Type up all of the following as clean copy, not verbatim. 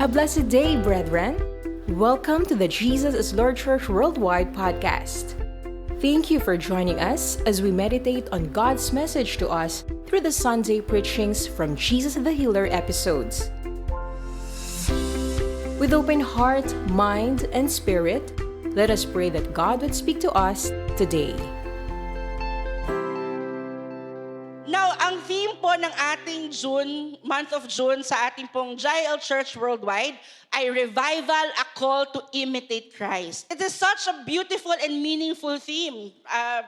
A blessed day, brethren. Welcome to the Jesus is Lord Church Worldwide podcast. Thank you for joining us as we meditate on God's message to us through the Sunday preachings from Jesus the Healer episodes. With open heart, mind, and spirit, let us pray that God would speak to us today. Now, ang theme po ng ating month of June sa ating pong JL Church Worldwide ay Revival, a Call to Imitate Christ. It is such a beautiful and meaningful theme.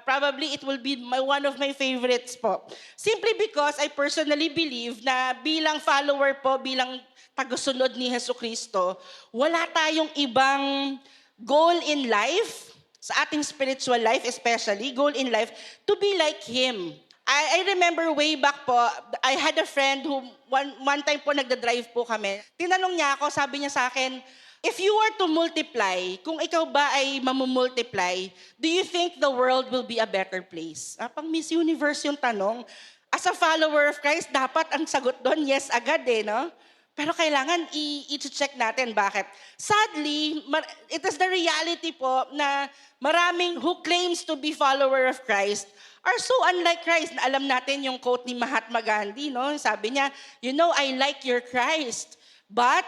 Probably it will be one of my favorites po. Simply because I personally believe na bilang follower po, bilang tagasunod ni Jesucristo, wala tayong ibang goal in life, sa ating spiritual life especially, goal in life, to be like Him. I remember way back po, I had a friend who one time po nagda-drive po kami. Tinanong niya ako, sabi niya sa akin, if you were to multiply, kung ikaw ba ay mamumultiply, do you think the world will be a better place? Pang Miss Universe yung tanong. As a follower of Christ, dapat ang sagot doon, yes agad no? Pero kailangan i-check natin bakit. Sadly, it is the reality po na maraming who claims to be follower of Christ are so unlike Christ. Alam natin yung quote ni Mahatma Gandhi, no? Sabi niya, I like your Christ, but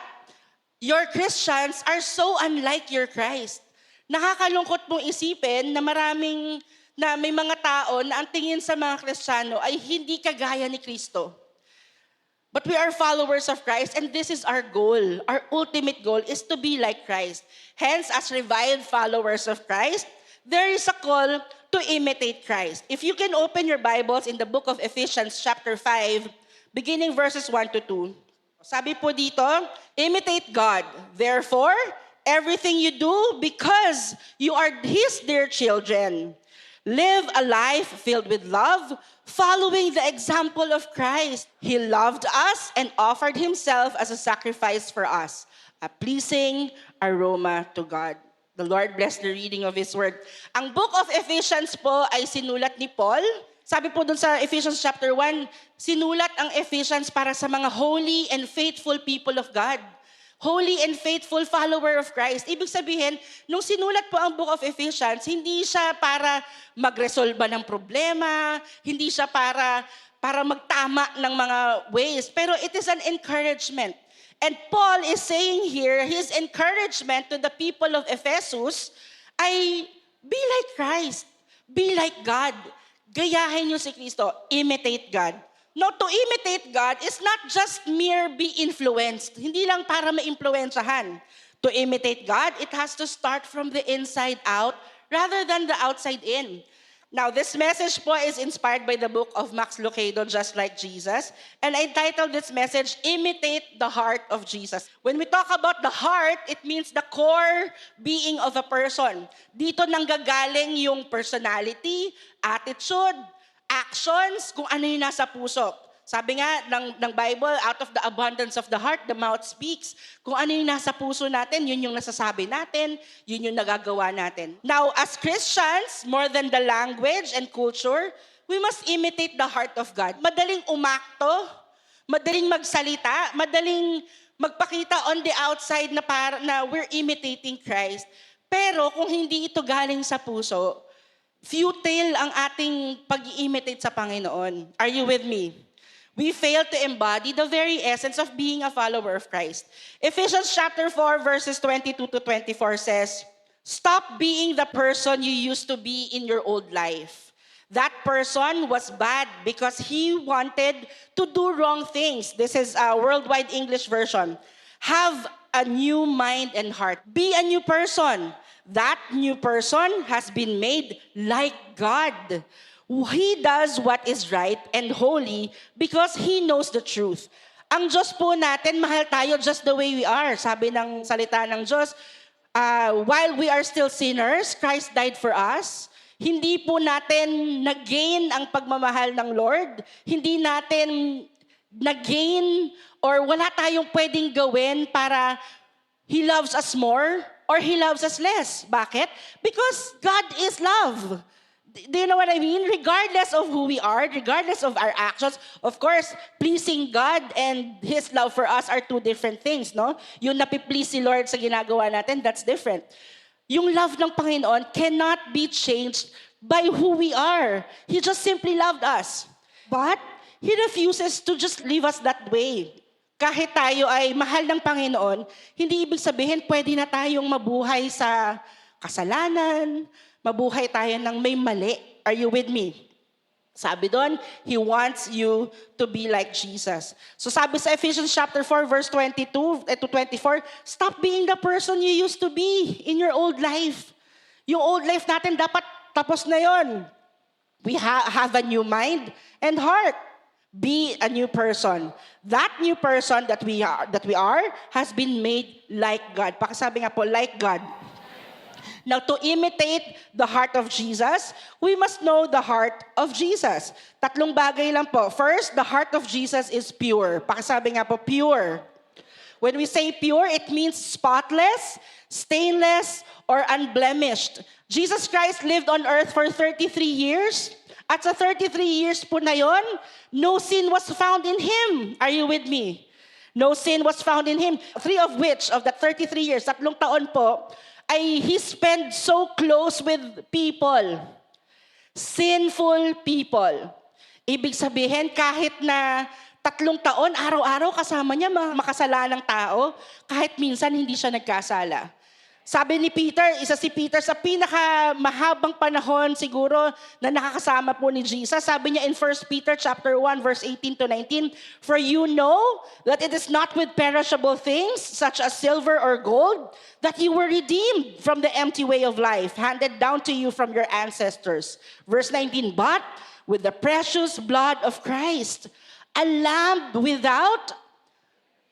your Christians are so unlike your Christ. Nakakalungkot pong isipin na may mga tao na ang tingin sa mga Kristiyano ay hindi kagaya ni Kristo. But we are followers of Christ, and this is our goal. Our ultimate goal is to be like Christ. Hence, as revived followers of Christ, there is a call to imitate Christ. If you can open your Bibles in the book of Ephesians chapter 5, beginning verses 1 to 2. Sabi po dito, imitate God. Therefore, everything you do because you are His dear children. Live a life filled with love, following the example of Christ. He loved us and offered Himself as a sacrifice for us, a pleasing aroma to God. The Lord bless the reading of His Word. Ang book of Ephesians po ay sinulat ni Paul. Sabi po dun sa Ephesians chapter 1, sinulat ang Ephesians para sa mga holy and faithful people of God. Holy and faithful follower of Christ. Ibig sabihin, nung sinulat po ang book of Ephesians, hindi siya para magresolba ng problema, hindi siya para magtama ng mga ways, pero it is an encouragement. And Paul is saying here, his encouragement to the people of Ephesus ay, be like Christ, be like God. Gayahin niyo si Kristo, imitate God. No, to imitate God is not just mere be influenced. Hindi lang para ma-impluensyahan. To imitate God, it has to start from the inside out rather than the outside in. Now, this message po is inspired by the book of Max Lucado, Just Like Jesus. And I titled this message, Imitate the Heart of Jesus. When we talk about the heart, it means the core being of a person. Dito nanggagaling yung personality, attitude, actions, kung ano yung nasa puso. Sabi nga ng Bible, out of the abundance of the heart, the mouth speaks. Kung ano yung nasa puso natin, yun yung nasasabi natin, yun yung nagagawa natin. Now, as Christians, more than the language and culture, we must imitate the heart of God. Madaling umakto, madaling magsalita, madaling magpakita on the outside na we're imitating Christ. Pero kung hindi ito galing sa puso, futile ang ating pag-imitate sa Panginoon. Are you with me? We fail to embody the very essence of being a follower of Christ. Ephesians chapter 4 verses 22 to 24 says, stop being the person you used to be in your old life. That person was bad because he wanted to do wrong things. This is a worldwide English version. Have a new mind and heart. Be a new person. That new person has been made like God. He does what is right and holy because He knows the truth. Ang Diyos po natin, mahal tayo just the way we are. Sabi ng salita ng Diyos, while we are still sinners, Christ died for us. Hindi po natin nag-gain ang pagmamahal ng Lord. Hindi natin nag-gain or wala tayong pwedeng gawin para He loves us more or He loves us less. Bakit? Because God is love. Do you know what I mean? Regardless of who we are, regardless of our actions, of course, pleasing God and His love for us are two different things, no? Yung napiplease si Lord sa ginagawa natin, that's different. Yung love ng Panginoon cannot be changed by who we are. He just simply loved us. But He refuses to just leave us that way. Kahit tayo ay mahal ng Panginoon, hindi ibig sabihin pwede na tayong mabuhay sa kasalanan, mabuhay tayo ng may mali. Are you with me? Sabi doon, He wants you to be like Jesus. So sabi sa Ephesians chapter 4, verse 22 to 24, stop being the person you used to be in your old life. Yung old life natin dapat tapos na yon. We have a new mind and heart. Be a new person. That new person that we are has been made like God. Pakisabi nga po, like God. Now, to imitate the heart of Jesus, we must know the heart of Jesus. Tatlong bagay lang po. First, the heart of Jesus is pure. Pakisabi nga po, pure. When we say pure, it means spotless, stainless, or unblemished. Jesus Christ lived on earth for 33 years. At sa 33 years po na yon, no sin was found in Him. Are you with me? No sin was found in Him. 3 of which, of that 33 years, 3 taon po, ay He spent so close with people. Sinful people. Ibig sabihin, kahit na 3 taon, araw-araw kasama niya mga makasalanang tao, kahit minsan hindi siya nagkasala. Sabi ni Peter, isa si Peter sa pinakamahabang panahon siguro na nakakasama po ni Jesus. Sabi niya in 1 Peter chapter 1 verse 18 to 19, "For you know that it is not with perishable things such as silver or gold that you were redeemed from the empty way of life handed down to you from your ancestors." Verse 19, "But with the precious blood of Christ, a lamb without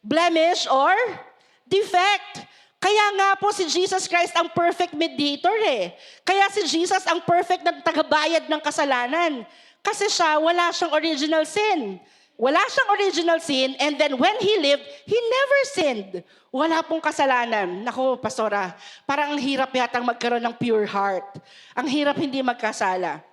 blemish or defect." Kaya nga po si Jesus Christ ang perfect mediator eh. Kaya si Jesus ang perfect na tagabayad ng kasalanan. Kasi siya, wala siyang original sin. Wala siyang original sin, and then when He lived, He never sinned. Wala pong kasalanan. Naku, pastora, parang ang hirap yatang magkaroon ng pure heart. Ang hirap hindi magkasala.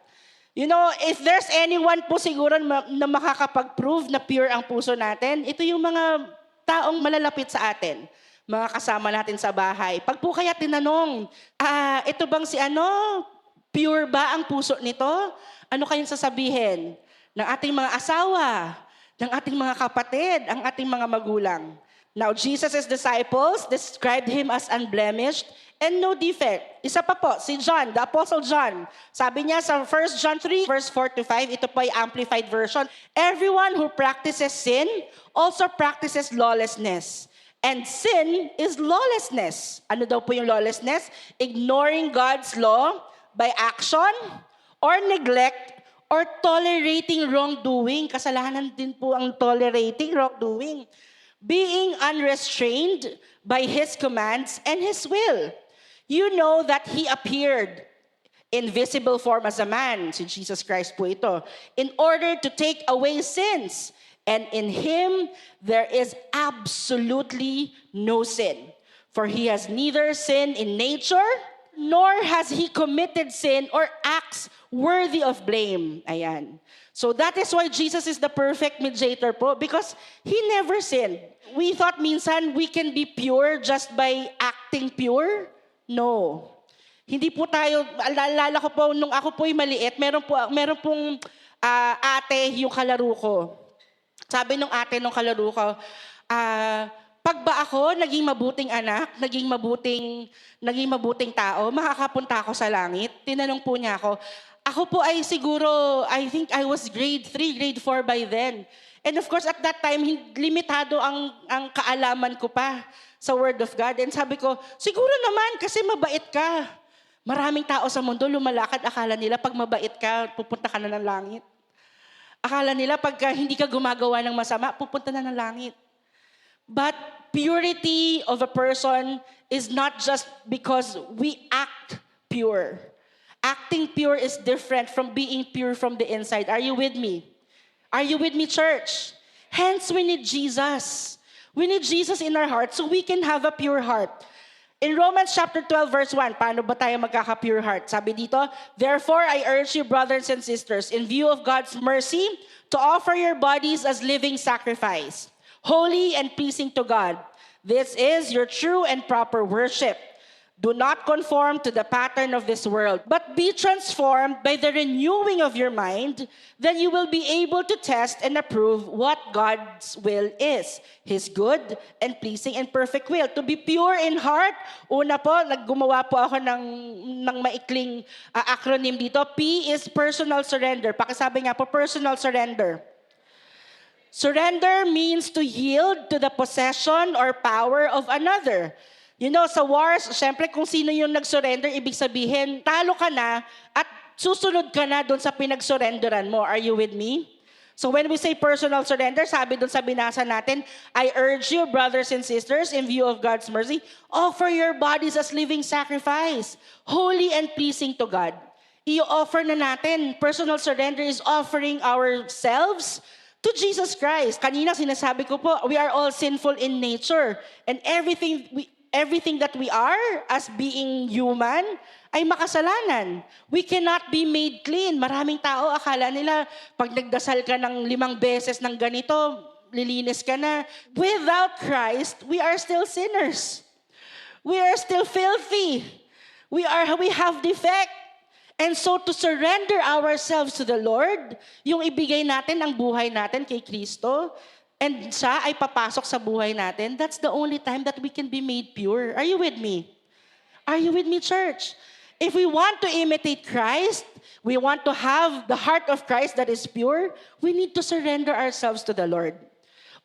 You know, if there's anyone po siguro na makakapag-prove na pure ang puso natin, ito yung mga taong malalapit sa atin. Mga kasama natin sa bahay. Pag po kaya tinanong, ito bang si pure ba ang puso nito? Ano kayong sasabihin? Ng ating mga asawa, ng ating mga kapatid, ang ating mga magulang. Now, Jesus' disciples described Him as unblemished and no defect. Isa pa po, si John, the Apostle John. Sabi niya sa 1 John 3, verse 4 to 5, ito po ay amplified version. "Everyone who practices sin also practices lawlessness. And sin is lawlessness." Ano daw po yung lawlessness? Ignoring God's law by action or neglect or tolerating wrongdoing. Kasalanan din po ang tolerating wrongdoing. Being unrestrained by His commands and His will. You know that He appeared in visible form as a man, si Jesus Christ po ito, in order to take away sins. And in Him, there is absolutely no sin. For He has neither sin in nature, nor has He committed sin or acts worthy of blame. Ayan. So that is why Jesus is the perfect mediator po, because He never sinned. We thought minsan we can be pure just by acting pure. No. Hindi po tayo, alala ko po, nung ako po'y maliit, meron pong ate yung kalaro ko. Sabi nung ate nung kalaro ko, pag ba ako naging mabuting anak, naging mabuting tao, makakapunta ako sa langit? Tinanong po niya ako. Ako po ay siguro, I think I was grade 3, grade 4 by then. And of course, at that time, limitado ang kaalaman ko pa sa Word of God. And sabi ko, siguro naman kasi mabait ka. Maraming tao sa mundo lumalakad, akala nila pag mabait ka, pupunta ka na ng langit. Akala nila pagka hindi ka gumagawa ng masama, pupunta na ng langit. But purity of a person is not just because we act pure. Acting pure is different from being pure from the inside. Are you with me? Are you with me, church? Hence, we need Jesus. We need Jesus in our heart so we can have a pure heart. In Romans chapter 12 verse 1, paano ba tayo magkaka-pure heart? Sabi dito, therefore I urge you brothers and sisters, in view of God's mercy, to offer your bodies as living sacrifice, holy and pleasing to God. This is your true and proper worship. Do not conform to the pattern of this world, but be transformed by the renewing of your mind. Then you will be able to test and approve what God's will is, His good and pleasing and perfect will. To be pure in heart, una po, gumawa po ako ng maikling acronym dito. P is personal surrender. Pakisabi nga po, personal surrender. Surrender means to yield to the possession or power of another. You know, sa wars, syempre kung sino yung nag-surrender, ibig sabihin, talo ka na at susunod ka na doon sa pinag-surrenderan mo. Are you with me? So when we say personal surrender, sabi doon sa binasa natin, I urge you, brothers and sisters, in view of God's mercy, offer your bodies as living sacrifice, holy and pleasing to God. I-offer na natin. Personal surrender is offering ourselves to Jesus Christ. Kanina sinasabi ko po, we are all sinful in nature. And everything that we are as being human ay makasalanan. We cannot be made clean. Maraming tao akala nila pag nagdasal ka ng 5 beses ng ganito, lilinis ka na. Without Christ, we are still sinners. We are still filthy. We have defect. And so to surrender ourselves to the Lord, yung ibigay natin ang buhay natin kay Kristo, and siya ay papasok sa buhay natin, that's the only time that we can be made pure. Are you with me? Are you with me, church? If we want to imitate Christ, we want to have the heart of Christ that is pure, we need to surrender ourselves to the Lord.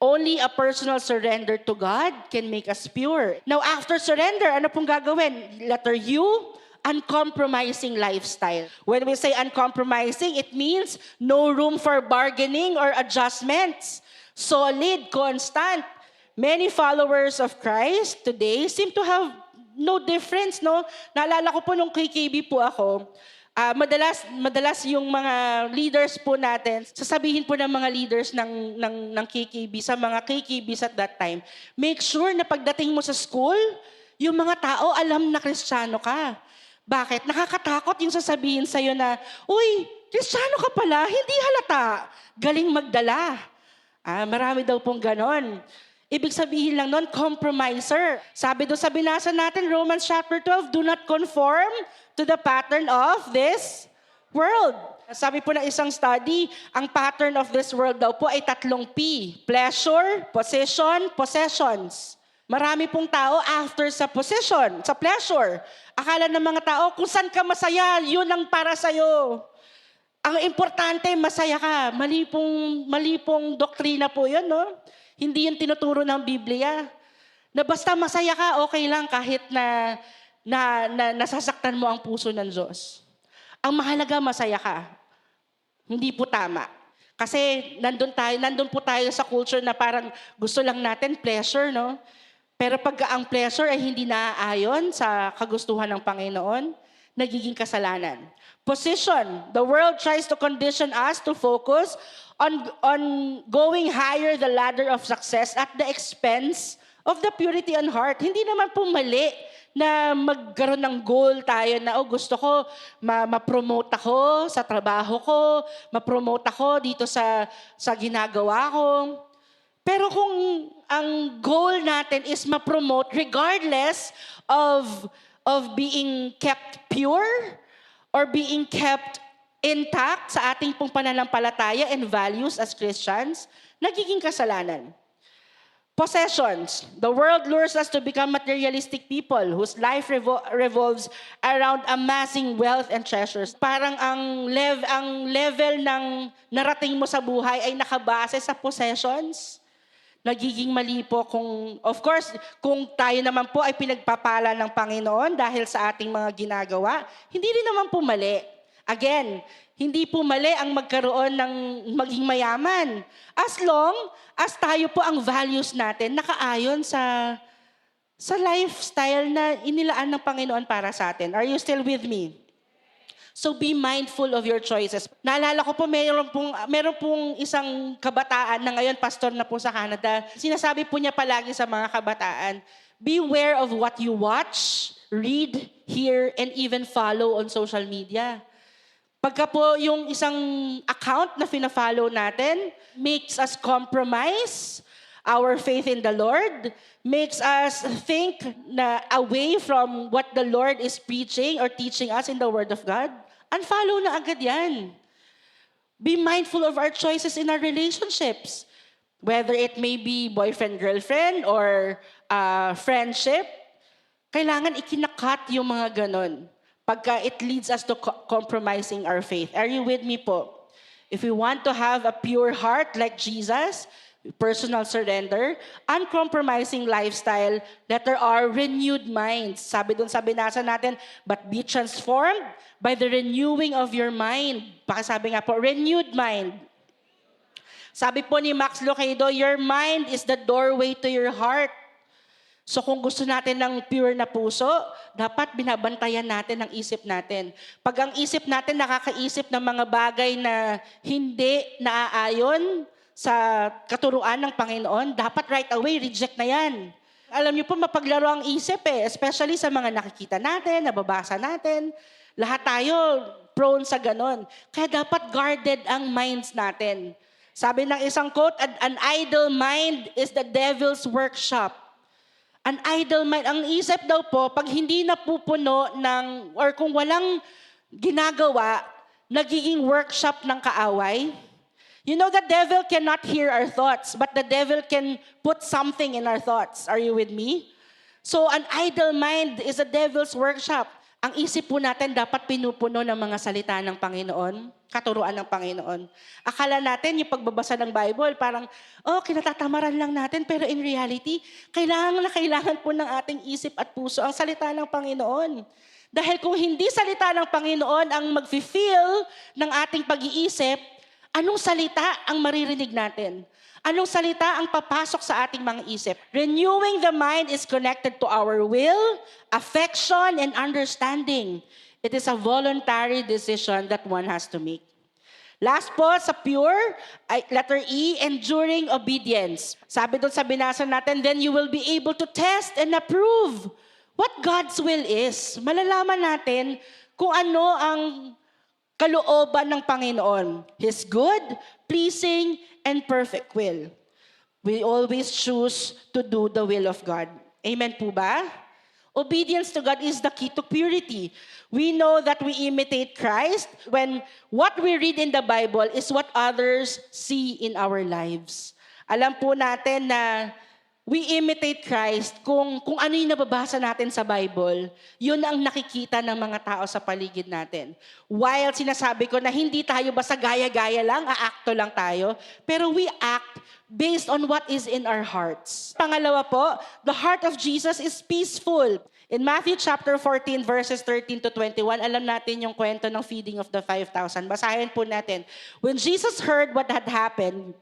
Only a personal surrender to God can make us pure. Now, after surrender, ano pong gagawin? Letter U, uncompromising lifestyle. When we say uncompromising, it means no room for bargaining or adjustments. Solid, constant. Many followers of Christ today seem to have no difference, no? Naalala ko po nung KKB po ako, madalas yung mga leaders po natin, sasabihin po ng mga leaders ng KKB, sa mga KKBs at that time, make sure na pagdating mo sa school, yung mga tao alam na Kristiyano ka. Bakit? Nakakatakot yung sasabihin sa'yo na, uy, Kristiyano ka pala, hindi halata. Galing magdala. Marami daw pong ganon. Ibig sabihin lang nun, compromiser. Sabi doon sa binasa natin, Romans chapter 12, do not conform to the pattern of this world. Sabi po ng isang study, ang pattern of this world daw po ay 3 P. Pleasure, possession, possessions. Marami pong tao after sa possession, sa pleasure. Akala ng mga tao, kung saan ka masaya, yun ang para sa'yo. Ang importante, masaya ka. Mali pong doktrina po yun, no? Hindi yun tinuturo ng Biblia. Na basta masaya ka, okay lang kahit na nasasaktan mo ang puso ng Diyos. Ang mahalaga, masaya ka. Hindi po tama. Kasi nandun po tayo sa culture na parang gusto lang natin pleasure, no? Pero pag ang pleasure ay hindi naaayon sa kagustuhan ng Panginoon, nagiging kasalanan. Position. The world tries to condition us to focus on going higher the ladder of success at the expense of the purity and heart. Hindi naman po mali na magkaroon ng goal tayo na, gusto ko ma-promote ako sa trabaho ko, ma-promote ako dito sa ginagawa ko. Pero kung ang goal natin is ma-promote regardless of being kept pure or being kept intact sa ating pong pananampalataya and values as Christians, nagiging kasalanan. Possessions. The world lures us to become materialistic people whose life revolves around amassing wealth and treasures. Parang ang level ng narating mo sa buhay ay nakabase sa possessions. Nagiging mali po of course, kung tayo naman po ay pinagpapala ng Panginoon dahil sa ating mga ginagawa, hindi rin naman po mali. Again, hindi po mali ang magkaroon ng maging mayaman. As long as tayo po ang values natin nakaayon sa lifestyle na inilaan ng Panginoon para sa atin. Are you still with me? So be mindful of your choices. Naalala ko po, meron pong isang kabataan na ngayon, pastor na po sa Canada. Sinasabi po niya palagi sa mga kabataan, beware of what you watch, read, hear, and even follow on social media. Pagka po yung isang account na fina-follow natin makes us compromise our faith in the Lord, makes us think na away from what the Lord is preaching or teaching us in the Word of God, unfollow na agad yan. Be mindful of our choices in our relationships. Whether it may be boyfriend-girlfriend or friendship, kailangan ikinakat yung mga ganon pagka it leads us to compromising our faith. Are you with me po? If we want to have a pure heart like Jesus, personal surrender, uncompromising lifestyle, letter R, renewed minds. Sabi dun sa binasa natin, but be transformed by the renewing of your mind. Sabi nga po, renewed mind. Sabi po ni Max Lucado, your mind is the doorway to your heart. So kung gusto natin ng pure na puso, dapat binabantayan natin ang isip natin. Pag ang isip natin nakakaisip ng mga bagay na hindi naaayon sa katuruan ng Panginoon, dapat right away, reject na yan. Alam niyo po, mapaglaro ang isip especially sa mga nakikita natin, nababasa natin. Lahat tayo prone sa ganon. Kaya dapat guarded ang minds natin. Sabi ng isang quote, an idle mind is the devil's workshop. An idle mind, ang isip daw po, pag hindi napupuno ng, or kung walang ginagawa, nagiging workshop ng kaaway. You know, the devil cannot hear our thoughts, but the devil can put something in our thoughts. Are you with me? So, an idle mind is a devil's workshop. Ang isip po natin dapat pinupuno ng mga salita ng Panginoon, katuruan ng Panginoon. Akala natin yung pagbabasa ng Bible, parang, kinatatamaran lang natin, pero in reality, kailangan po ng ating isip at puso ang salita ng Panginoon. Dahil kung hindi salita ng Panginoon ang mag-feel ng ating pag-iisip, anong salita ang maririnig natin? Anong salita ang papasok sa ating mga isip? Renewing the mind is connected to our will, affection, and understanding. It is a voluntary decision that one has to make. Last po, sa pure, letter E, enduring obedience. Sabi doon sa binasa natin, then you will be able to test and approve what God's will is. Malalaman natin kung ano ang kalooban ng Panginoon. His good, pleasing, and perfect will. We always choose to do the will of God. Amen po ba? Obedience to God is the key to purity. We know that we imitate Christ when what we read in the Bible is what others see in our lives. Alam po natin na we imitate Christ kung ano yung nababasa natin sa Bible, yun ang nakikita ng mga tao sa paligid natin. While sinasabi ko na hindi tayo basta gaya-gaya lang, aakto lang tayo, pero we act based on what is in our hearts. Pangalawa po, the heart of Jesus is peaceful. In Matthew chapter 14 verses 13 to 21, alam natin yung kwento ng feeding of the 5,000. Basahin po natin. When Jesus heard what had happened,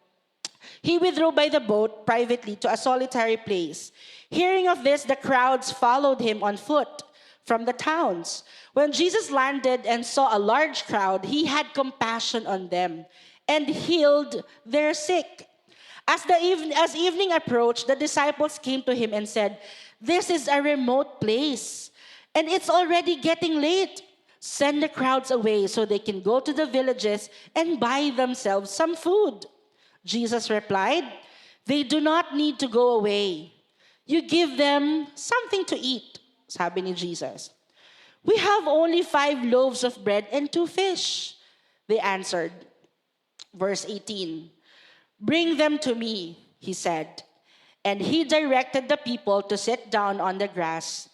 he withdrew by the boat privately to a solitary place. Hearing of this, the crowds followed him on foot from the towns. When Jesus landed and saw a large crowd, he had compassion on them and healed their sick. As evening approached, the disciples came to him and said, "This is a remote place, and it's already getting late. Send the crowds away so they can go to the villages and buy themselves some food." Jesus replied, "They do not need to go away. You give them something to eat," sabi ni Jesus. "We have only 5 loaves of bread and 2 fish," they answered. Verse 18, "Bring them to me," he said. And he directed the people to sit down on the grass.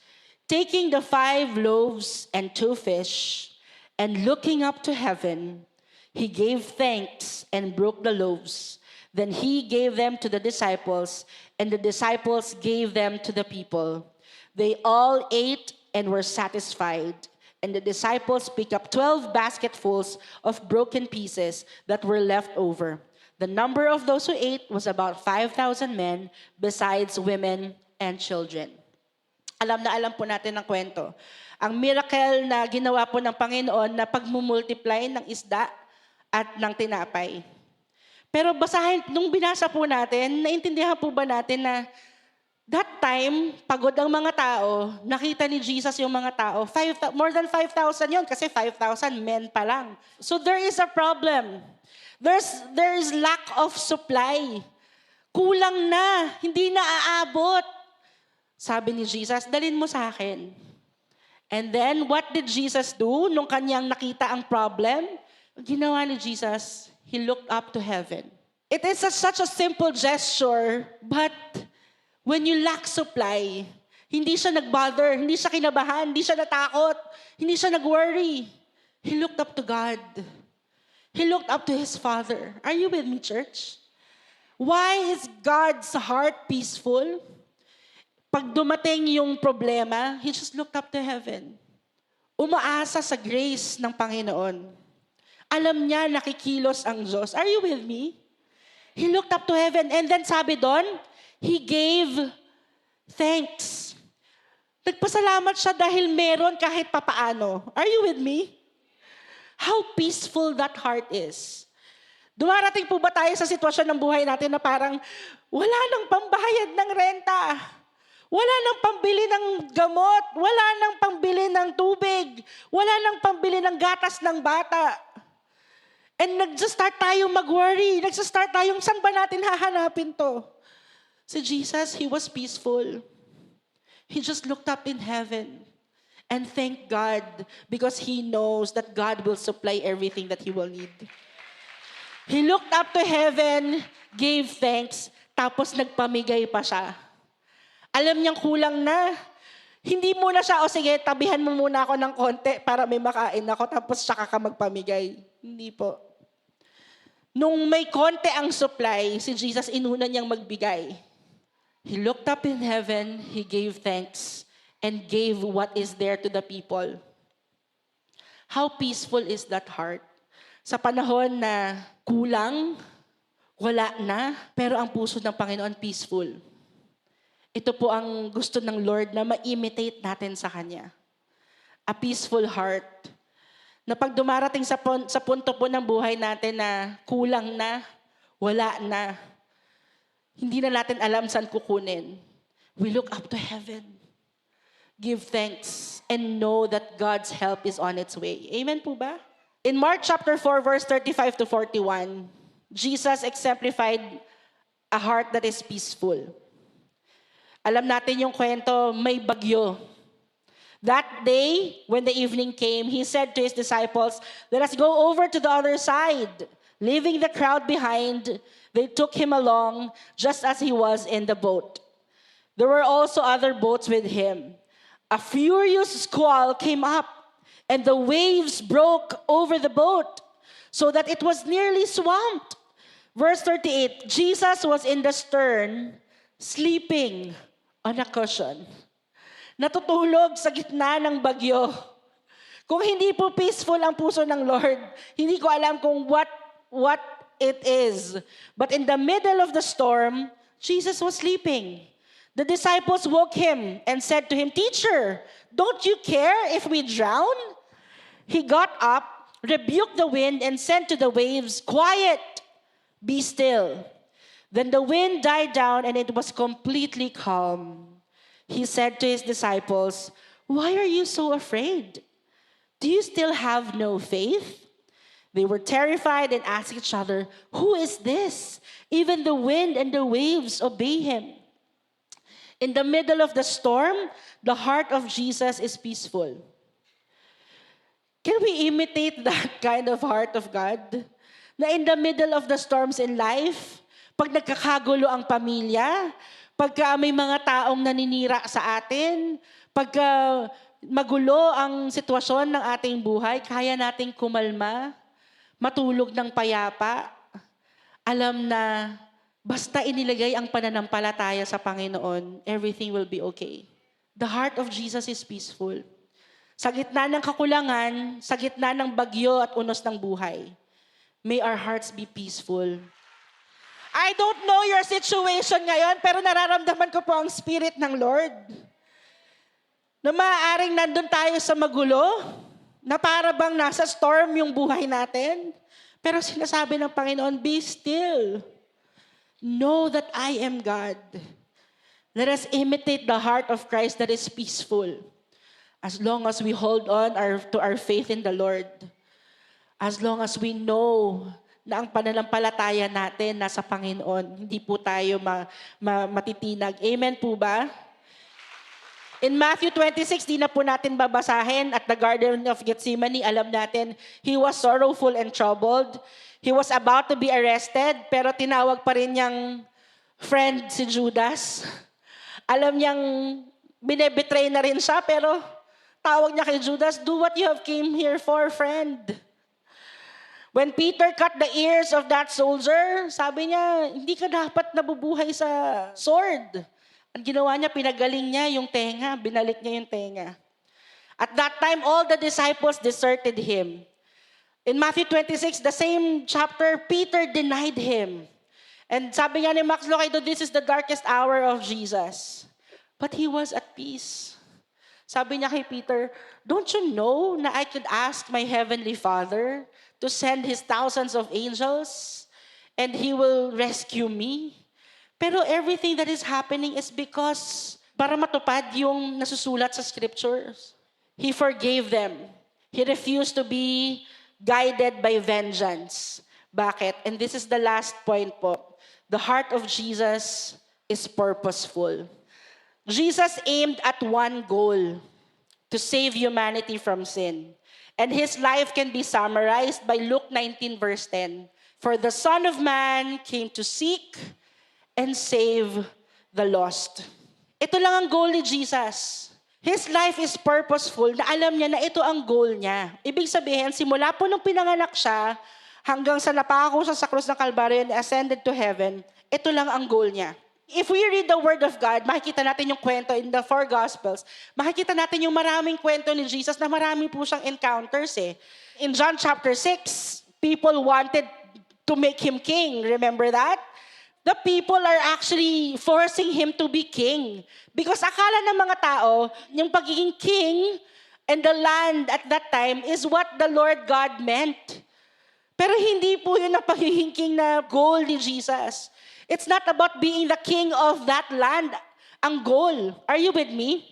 Taking the 5 loaves and 2 fish, and looking up to heaven, he gave thanks and broke the loaves. Then he gave them to the disciples, and the disciples gave them to the people. They all ate and were satisfied. And the disciples picked up 12 basketfuls of broken pieces that were left over. The number of those who ate was about 5,000 men, besides women and children. Alam na alam po natin ang kwento. Ang miracle na ginawa po ng Panginoon na pagmumultiply ng isda at ng tinapay. Pero basahin, nung binasa po natin, naintindihan po ba natin na that time, pagod ang mga tao, nakita ni Jesus yung mga tao, more than 5,000 yun kasi 5,000 men pa lang. So there is a problem. There's lack of supply. Kulang na, hindi na aabot. Sabi ni Jesus, dalhin mo sa akin. And then, what did Jesus do nung kanyang nakita ang problem? Ginawa ni Jesus, He looked up to heaven. It is such a simple gesture, but when you lack supply, hindi siya nag-bother, hindi siya kinabahan, hindi siya natakot, hindi siya nag-worry. He looked up to God. He looked up to His Father. Are you with me, church? Why is God's heart peaceful? Pag dumating yung problema, He just looked up to heaven. Umaasa sa grace ng Panginoon. Alam niya nakikilos ang Diyos. Are you with me? He looked up to heaven and then sabi doon, He gave thanks. Nagpasalamat siya dahil meron kahit papaano. Are you with me? How peaceful that heart is. Dumarating po ba tayo sa sitwasyon ng buhay natin na parang wala nang pambayad ng renta? Wala nang pambili ng gamot, wala nang pambili ng tubig, wala nang pambili ng gatas ng bata. And nag-start tayong mag-worry, nag-start tayong saan ba natin hahanapin to? Si Jesus, He was peaceful. He just looked up in heaven and thanked God because He knows that God will supply everything that He will need. He looked up to heaven, gave thanks, tapos nagpamigay pa siya. Alam niyang kulang na. Hindi muna siya, sige, tabihan mo muna ako ng konti para may makain ako, tapos saka ka magpamigay. Hindi po. Nung may konti ang supply, si Jesus inuna niyang magbigay. He looked up in heaven, He gave thanks, and gave what is there to the people. How peaceful is that heart? Sa panahon na kulang, wala na, pero ang puso ng Panginoon peaceful. Ito po ang gusto ng Lord na ma-imitate natin sa Kanya. A peaceful heart. Na pag dumarating sa punto po ng buhay natin na kulang na, wala na, hindi na natin alam saan kukunin. We look up to heaven. Give thanks and know that God's help is on its way. Amen po ba? In Mark chapter 4, verse 35 to 41, Jesus exemplified a heart that is peaceful. Alam natin yung kwento, may bagyo. That day, when the evening came, He said to His disciples, "Let us go over to the other side." Leaving the crowd behind, they took Him along just as He was in the boat. There were also other boats with Him. A furious squall came up, and the waves broke over the boat, so that it was nearly swamped. Verse 38, Jesus was in the stern, sleeping on a cushion. Natutulog sa gitna ng bagyo. Kung hindi po peaceful ang puso ng Lord, hindi ko alam kung what it is. But in the middle of the storm, Jesus was sleeping. The disciples woke Him and said to Him, "Teacher, don't you care if we drown?" He got up, rebuked the wind, and said to the waves, "Quiet, be still." Then the wind died down and it was completely calm. He said to His disciples, "Why are you so afraid? Do you still have no faith?" They were terrified and asked each other, "Who is this? Even the wind and the waves obey Him." In the middle of the storm, the heart of Jesus is peaceful. Can we imitate that kind of heart of God? Na in the middle of the storms in life, pag nagkakagulo ang pamilya, pagka may mga taong naninira sa atin, pagka magulo ang sitwasyon ng ating buhay, kaya nating kumalma, matulog ng payapa, alam na basta inilagay ang pananampalataya sa Panginoon, everything will be okay. The heart of Jesus is peaceful. Sa gitna ng kakulangan, sa gitna ng bagyo at unos ng buhay, may our hearts be peaceful. I don't know your situation ngayon, pero nararamdaman ko po ang Spirit ng Lord. Na maaaring nandun tayo sa magulo, na para bang nasa storm yung buhay natin. Pero sinasabi ng Panginoon, be still. Know that I am God. Let us imitate the heart of Christ that is peaceful. As long as we hold on to our faith in the Lord. As long as we know na ang pananampalataya natin nasa Panginoon, hindi po tayo matitinag. Amen po ba? In Matthew 26, di na po natin babasahin. At the Garden of Gethsemane, alam natin, he was sorrowful and troubled. He was about to be arrested, pero tinawag pa rin niyang friend si Judas. Alam niyang binebetray na rin siya, pero tawag niya kay Judas, do what you have came here for, friend. When Peter cut the ears of that soldier, sabi niya, hindi ka dapat nabubuhay sa sword. Ang ginawa niya, pinagaling niya yung tenga, binalik niya yung tenga. At that time, all the disciples deserted him. In Matthew 26, the same chapter, Peter denied him. And sabi nga ni Max Lucado, this is the darkest hour of Jesus. But he was at peace. Sabi niya kay Peter, don't you know na I could ask my heavenly Father to send his thousands of angels and he will rescue me? Pero everything that is happening is because para matupad yung nasusulat sa scriptures. He forgave them. He refused to be guided by vengeance. Bakit? And this is the last point po. The heart of Jesus is purposeful. Jesus aimed at one goal, to save humanity from sin. And his life can be summarized by Luke 19 verse 10. For the Son of Man came to seek and save the lost. Ito lang ang goal ni Jesus. His life is purposeful na alam niya na ito ang goal niya. Ibig sabihin, simula po nung pinanganak siya, hanggang sa napako siya sa krus ng Kalbaryo and ascended to heaven, ito lang ang goal niya. If we read the Word of God, makikita natin yung kwento in the four Gospels. Makikita natin yung maraming kwento ni Jesus na marami po siyang encounters eh. In John chapter 6, people wanted to make him king. Remember that? The people are actually forcing him to be king. Because akala ng mga tao, yung pagiging king and the land at that time is what the Lord God meant. Pero hindi po yun ang pagiging king na goal ni Jesus. It's not about being the king of that land ang goal. Are you with me?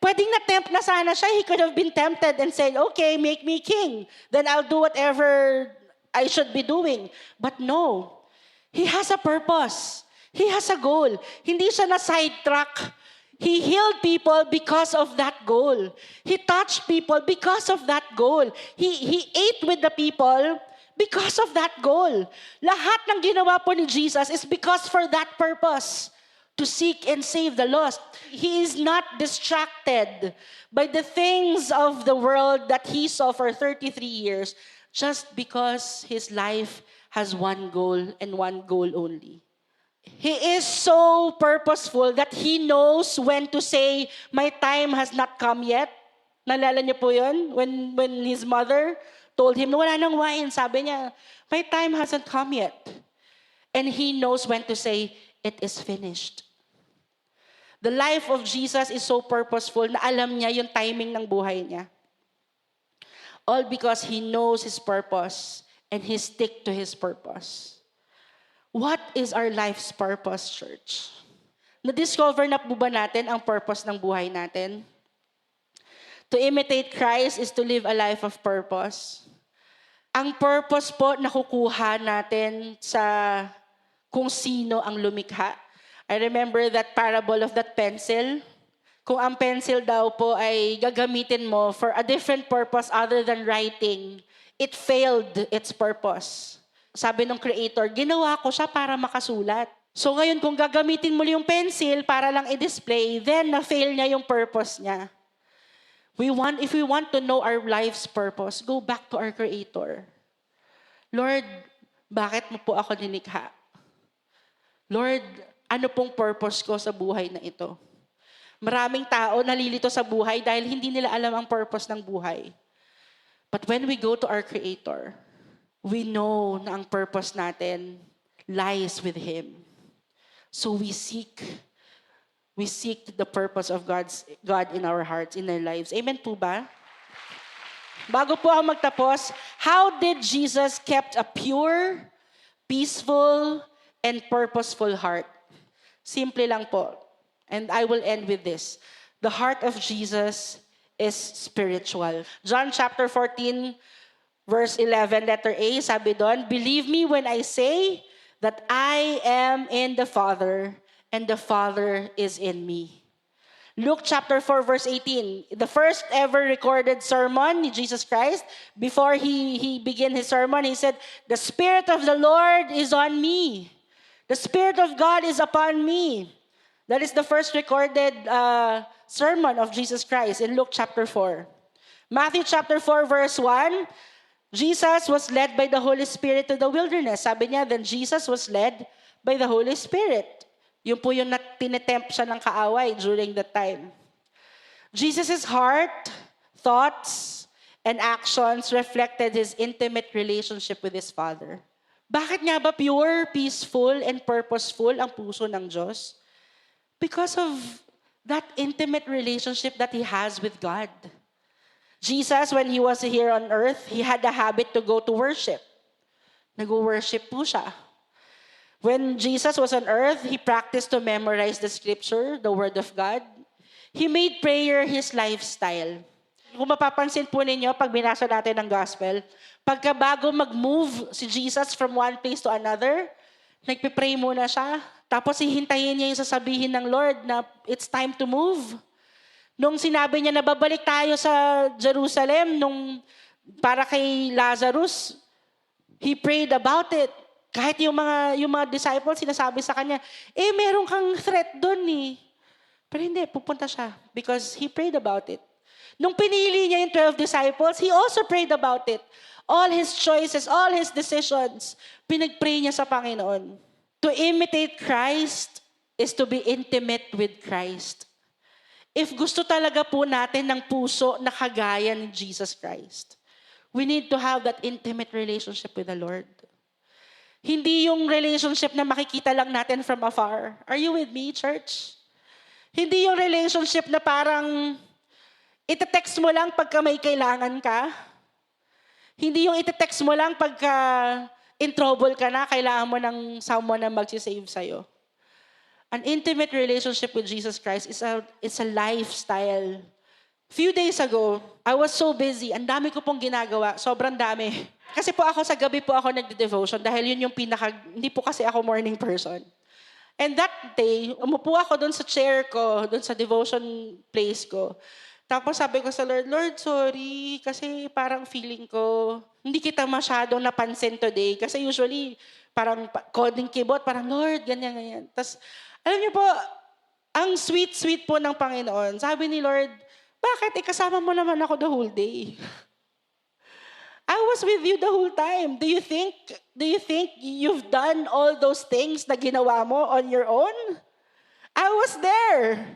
Pwedeng na-tempt na sana siya. He could have been tempted and said, okay, make me king. Then I'll do whatever I should be doing. But no. He has a purpose. He has a goal. Hindi siya na-sidetrack. He healed people because of that goal. He touched people because of that goal. He ate with the people because of that goal. Lahat ng ginawa po ni Jesus is because for that purpose, to seek and save the lost. He is not distracted by the things of the world that he saw for 33 years just because his life has one goal and one goal only. He is so purposeful that he knows when to say, my time has not come yet. Nalala niyo po yun? When his mother told him, wala nang wine, sabi niya, my time hasn't come yet. And he knows when to say, it is finished. The life of Jesus is so purposeful na alam niya yung timing ng buhay niya. All because he knows his purpose and he stick to his purpose. What is our life's purpose, church? Na-discover na po ba natin ang purpose ng buhay natin? To imitate Christ is to live a life of purpose. Ang purpose po nakukuha natin sa kung sino ang lumikha. I remember that parable of that pencil. Kung ang pencil daw po ay gagamitin mo for a different purpose other than writing, it failed its purpose. Sabi ng creator, ginawa ko siya para makasulat. So ngayon, kung gagamitin mo yung pencil para lang i-display, then na-fail niya yung purpose niya. If we want to know our life's purpose, go back to our creator. Lord, bakit mo po ako nilikha? Lord, ano pong purpose ko sa buhay na ito? Maraming tao nalilito sa buhay dahil hindi nila alam ang purpose ng buhay. But when we go to our Creator, we know na ang purpose natin lies with Him. So we seek we seek the purpose of God in our hearts, in our lives. Amen po ba? Bago po ako magtapos, how did Jesus kept a pure, peaceful, and purposeful heart? Simple lang po. And I will end with this. The heart of Jesus is spiritual. John chapter 14, verse 11, letter A, sabi doon, "Believe me when I say that I am in the Father and the Father is in me." Luke chapter 4, verse 18, the first ever recorded sermon ni Jesus Christ, before he began his sermon, he said, "The Spirit of the Lord is on me. The Spirit of God is upon me." That is the first recorded sermon of Jesus Christ in Luke chapter 4. Matthew chapter 4, verse 1, Jesus was led by the Holy Spirit to the wilderness. Sabi niya, then Jesus was led by the Holy Spirit. Yun po yung tinetempt siya ng kaaway during that time. Jesus' heart, thoughts, and actions reflected his intimate relationship with his Father. Bakit nga ba pure, peaceful, and purposeful ang puso ng Diyos? Because of that intimate relationship that he has with God. Jesus, when he was here on earth, he had the habit to go to worship. Nag-worship po siya. When Jesus was on earth, he practiced to memorize the scripture, the word of God. He made prayer his lifestyle. Kung mapapansin po ninyo, pag binasa natin ang gospel, pagka bago mag-move si Jesus from one place to another, nagpipray muna siya. Tapos hihintayin niya yung sasabihin ng Lord na it's time to move. Nung sinabi niya na babalik tayo sa Jerusalem, para kay Lazarus, he prayed about it. Kahit yung mga disciples, sinasabi sa kanya, meron kang threat doon eh. Pero hindi, pupunta siya because he prayed about it. Nung pinili niya yung 12 disciples, he also prayed about it. All his choices, all his decisions, pinagpray niya sa Panginoon. To imitate Christ is to be intimate with Christ. If gusto talaga po natin ng puso na kagaya ni Jesus Christ, we need to have that intimate relationship with the Lord. Hindi yung relationship na makikita lang natin from afar. Are you with me, church? Hindi yung relationship na parang ite-text mo lang pagka may kailangan ka. Hindi yung ite-text mo lang pagka in trouble ka na, kailangan mo ng someone na magsisave sa'yo. An intimate relationship with Jesus Christ is a lifestyle. Few days ago, I was so busy. Ang dami ko pong ginagawa. Sobrang dami. Kasi po ako sa gabi po ako nagde-devotion dahil yun yung hindi po kasi ako morning person. And that day, umupo ako doon sa chair ko, doon sa devotion place ko. Tapos sabi ko sa Lord, Lord, sorry, kasi parang feeling ko, hindi kita masyadong napansin today. Kasi usually, parang coding keyboard, parang Lord, ganyan, ganyan. Tapos, alam niyo po, ang sweet-sweet po ng Panginoon. Sabi ni Lord, bakit ikasama mo naman ako the whole day? I was with you the whole time. Do you think you've done all those things na ginawa mo on your own? I was there.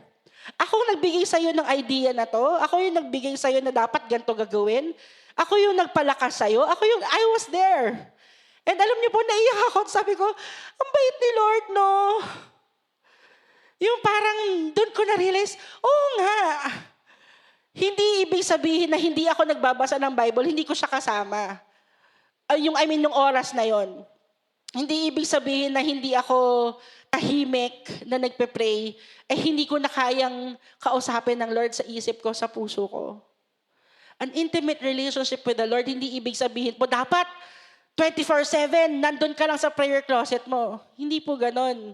Ako nagbigay sa'yo ng idea na to. Ako yung nagbigay sa'yo na dapat ganito gagawin. Ako yung nagpalakas sa'yo. I was there. And alam niyo po, naiyak ako. Sabi ko, ang bait ni Lord, no? Yung parang doon ko na-realize, oo nga. Hindi ibig sabihin na hindi ako nagbabasa ng Bible, hindi ko siya kasama. Yung oras na yon. Hindi ibig sabihin na hindi ako tahimik na nagpe-pray, hindi ko na kayang kausapin ng Lord sa isip ko, sa puso ko. An intimate relationship with the Lord, hindi ibig sabihin po, dapat 24/7, nandun ka lang sa prayer closet mo. Hindi po ganon.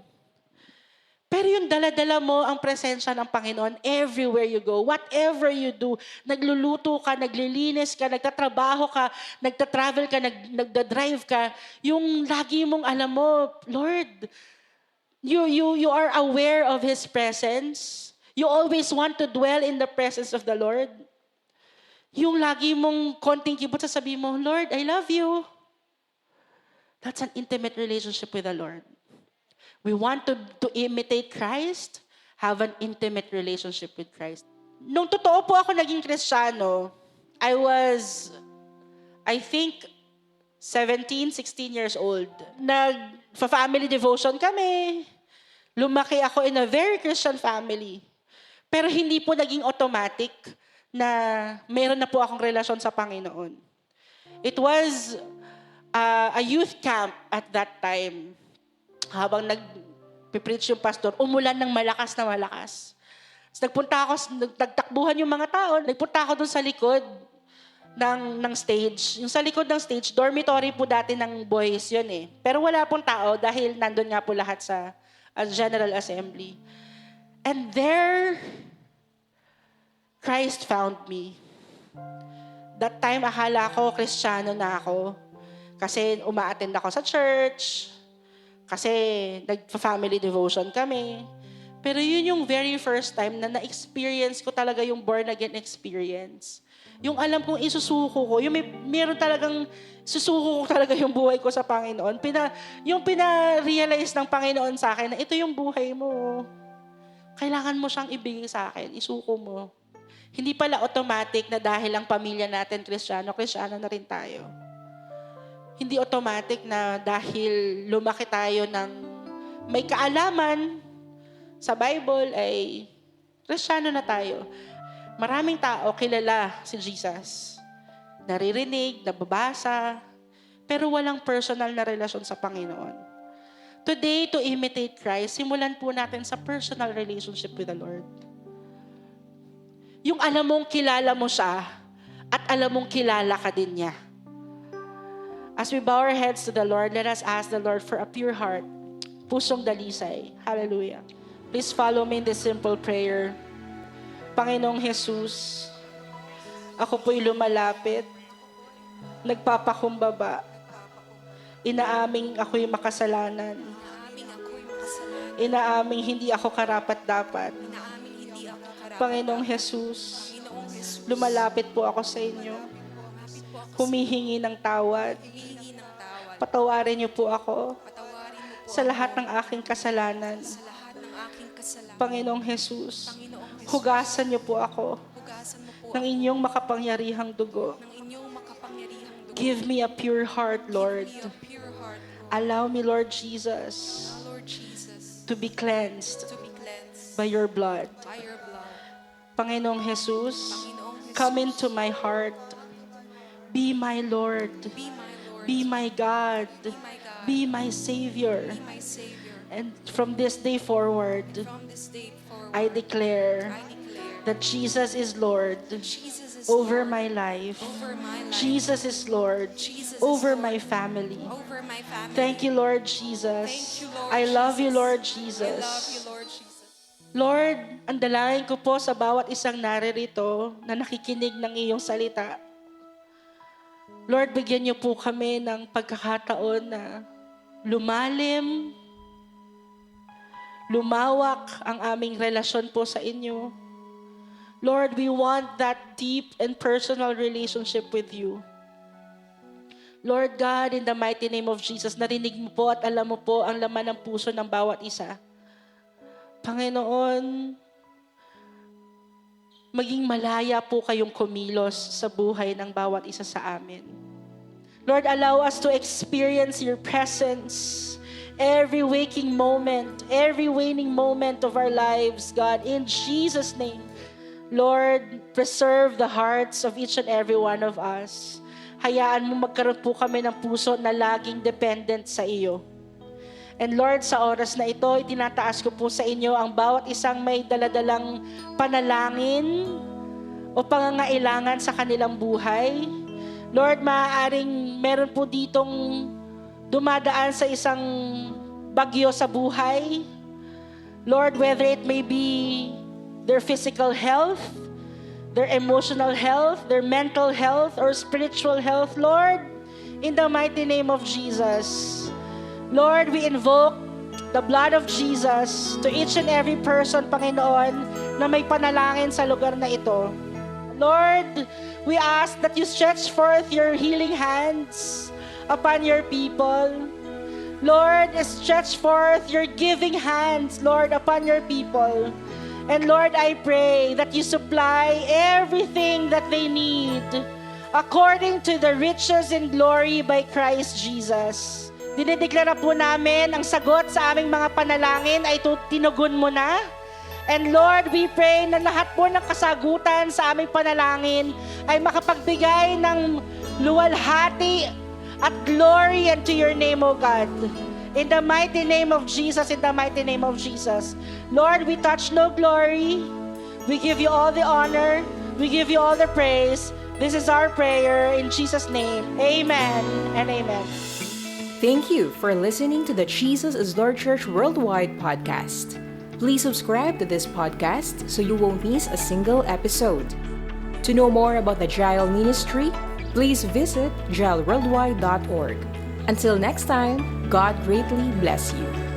Pero yung dala-dala mo ang presensya ng Panginoon everywhere you go, whatever you do, nagluluto ka, naglilinis ka, nagtatrabaho ka, nagtatravel ka, nagdadrive ka, yung lagi mong alam mo, Lord, you are aware of His presence. You always want to dwell in the presence of the Lord. Yung lagi mong konting kibot, sasabihin mo, Lord, I love you. That's an intimate relationship with the Lord. We want to imitate Christ, have an intimate relationship with Christ. Nung totoo po ako naging Kristiyano, I think, 17, 16 years old. Nag-family devotion kami. Lumaki ako in a very Christian family. Pero hindi po naging automatic na meron na po akong relasyon sa Panginoon. It was a youth camp at that time. Habang nag-preach yung pastor, umulan ng malakas na malakas. Nagpunta ako, nagtakbuhan yung mga tao. Nagpunta ako dun sa likod ng stage. Yung sa likod ng stage, dormitory po dati ng boys yun eh. Pero wala pong tao dahil nandun nga po lahat sa General Assembly. And there, Christ found me. That time, akala ko, Kristiyano na ako. Kasi uma-attend ako sa church. Kasi nag-family devotion kami. Pero yun yung very first time na na-experience ko talaga yung born-again experience. Yung alam kong isusuko ko, yung meron talagang susuko ko talaga yung buhay ko sa Panginoon. Yung pina-realize ng Panginoon sa akin na ito yung buhay mo. Kailangan mo siyang ibigay sa akin, isuko mo. Hindi pala automatic na dahil ang pamilya natin Kristiyano na rin tayo. Hindi automatic na dahil lumaki tayo ng may kaalaman sa Bible ay Kristiyano na tayo. Maraming tao kilala si Jesus. Naririnig, nababasa, pero walang personal na relasyon sa Panginoon. Today, to imitate Christ, simulan po natin sa personal relationship with the Lord. Yung alam mong kilala mo siya at alam mong kilala ka din niya. As we bow our heads to the Lord, let us ask the Lord for a pure heart, pusong dalisay. Hallelujah. Please follow me in this simple prayer. Panginoong Jesus, ako po'y lumalapit, nagpapakumbaba, inaaming ako'y makasalanan, inaaming hindi ako karapat-dapat. Panginoong Jesus, lumalapit po ako sa inyo, humihingi ng tawad, patawarin niyo po ako sa lahat ng aking kasalanan. Panginoong Jesus, hugasan niyo po ako ng inyong makapangyarihang dugo. Give me a pure heart, Lord. Allow me, Lord Jesus, to be cleansed by your blood. Panginoong Jesus, come into my heart. Be my Lord. Be my God. Be my Savior. And from this day forward, I declare that Jesus is Lord over my life. Jesus is Lord over my family. Thank you, Lord Jesus. I love you, Lord Jesus. Lord, ang dalangin ko po sa bawat isang naririto na nakikinig ng iyong salita. Lord, bigyan niyo po kami ng pagkakataon na lumalim, lumawak ang aming relasyon po sa inyo. Lord, we want that deep and personal relationship with you. Lord God, in the mighty name of Jesus, narinig mo po at alam mo po ang laman ng puso ng bawat isa. Panginoon, maging malaya po kayong kumilos sa buhay ng bawat isa sa amin. Lord, allow us to experience your presence every waking moment, every waning moment of our lives, God, in Jesus' name. Lord, preserve the hearts of each and every one of us. Hayaan mo magkaroon po kami ng puso na laging dependent sa iyo. And Lord, sa oras na ito, itinataas ko po sa inyo ang bawat isang may daladalang panalangin o pangangailangan sa kanilang buhay. Lord, maaaring meron po ditong dumadaan sa isang bagyo sa buhay. Lord, whether it may be their physical health, their emotional health, their mental health, or spiritual health, Lord, in the mighty name of Jesus. Lord, we invoke the blood of Jesus to each and every person, Panginoon, na may panalangin sa lugar na ito. Lord, we ask that you stretch forth your healing hands upon your people. Lord, stretch forth your giving hands, Lord, upon your people. And Lord, I pray that you supply everything that they need according to the riches and glory by Christ Jesus. Dinideklara po namin ang sagot sa aming mga panalangin ay tinugon mo na. And Lord, we pray na lahat po ng kasagutan sa aming panalangin ay makapagbigay ng luwalhati at glory unto your name, O God. In the mighty name of Jesus, in the mighty name of Jesus. Lord, we touch no glory. We give you all the honor. We give you all the praise. This is our prayer in Jesus' name. Amen and amen. Thank you for listening to the Jesus is Lord Church Worldwide podcast. Please subscribe to this podcast so you won't miss a single episode. To know more about the Jael Ministry, please visit jailworldwide.org. Until next time, God greatly bless you.